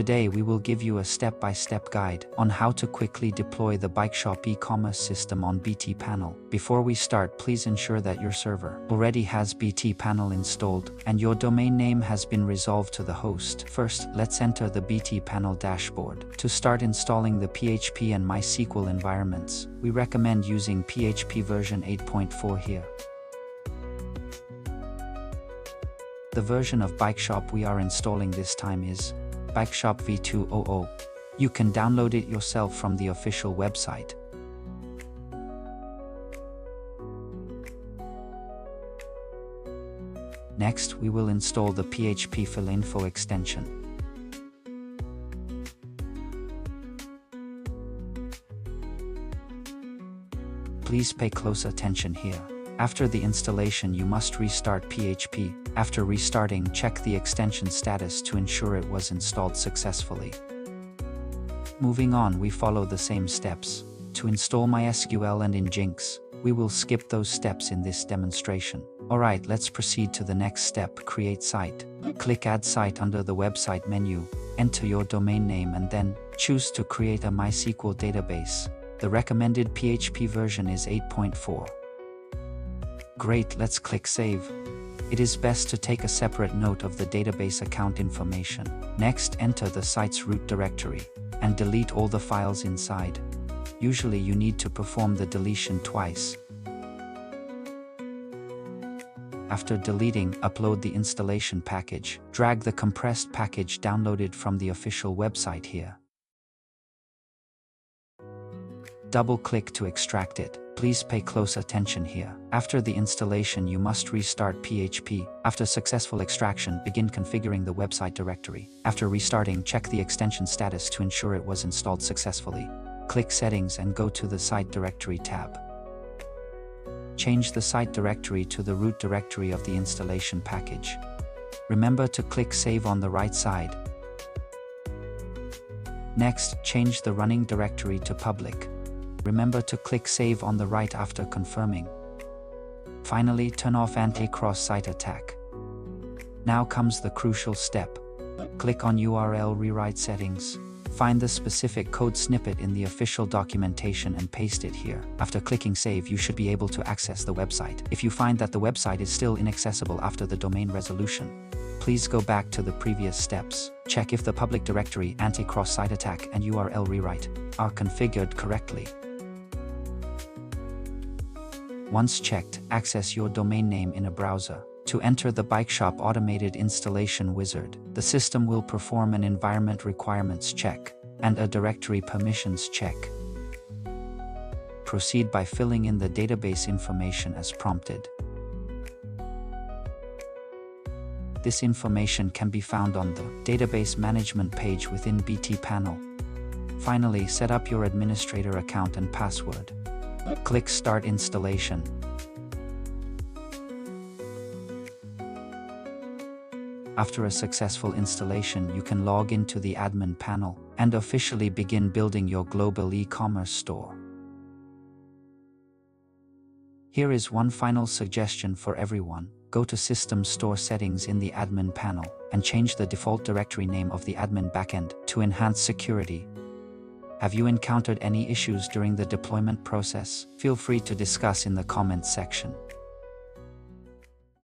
Today we will give you a step-by-step guide on how to quickly deploy the BeikeShop e-commerce system on aaPanel. Before we start, please ensure that your server already has aaPanel installed and your domain name has been resolved to the host. First, let's enter the aaPanel dashboard. To start installing the PHP and MySQL environments, we recommend using PHP version 8.4 here. The version of BeikeShop we are installing this time is BeikeShop v2.00. You can download it yourself from the official website. Next, we will install the PHP filinfo extension. Please pay close attention here. After the installation, you must restart PHP. After restarting, check the extension status to ensure it was installed successfully. Moving on, we follow the same steps. To install MySQL and Nginx, we will skip those steps in this demonstration. Alright, let's proceed to the next step, create site. Click Add Site under the website menu, enter your domain name and then choose to create a MySQL database. The recommended PHP version is 8.4. Great, let's click Save. It is best to take a separate note of the database account information. Next, enter the site's root directory and delete all the files inside. Usually you need to perform the deletion twice. After deleting, upload the installation package. Drag the compressed package downloaded from the official website here. Double-click to extract it. Please pay close attention here. After the installation, you must restart PHP. After successful extraction, begin configuring the website directory. After restarting, check the extension status to ensure it was installed successfully. Click Settings and go to the Site Directory tab. Change the site directory to the root directory of the installation package. Remember to click Save on the right side. Next, change the running directory to public. Remember to click Save on the right after confirming. Finally, turn off anti-cross-site attack. Now comes the crucial step. Click on URL Rewrite Settings. Find the specific code snippet in the official documentation and paste it here. After clicking Save, you should be able to access the website. If you find that the website is still inaccessible after the domain resolution, please go back to the previous steps. Check if the public directory, anti-cross-site attack, and URL rewrite are configured correctly. Once checked, access your domain name in a browser. To enter the BeikeShop automated installation wizard, the system will perform an environment requirements check and a directory permissions check. Proceed by filling in the database information as prompted. This information can be found on the database management page within aaPanel. Finally, set up your administrator account and password. Click Start Installation. After a successful installation, you can log into the admin panel and officially begin building your global e-commerce store. Here is one final suggestion for everyone. Go to System Store Settings in the admin panel and change the default directory name of the admin backend to enhance security. Have you encountered any issues during the deployment process? Feel free to discuss in the comments section.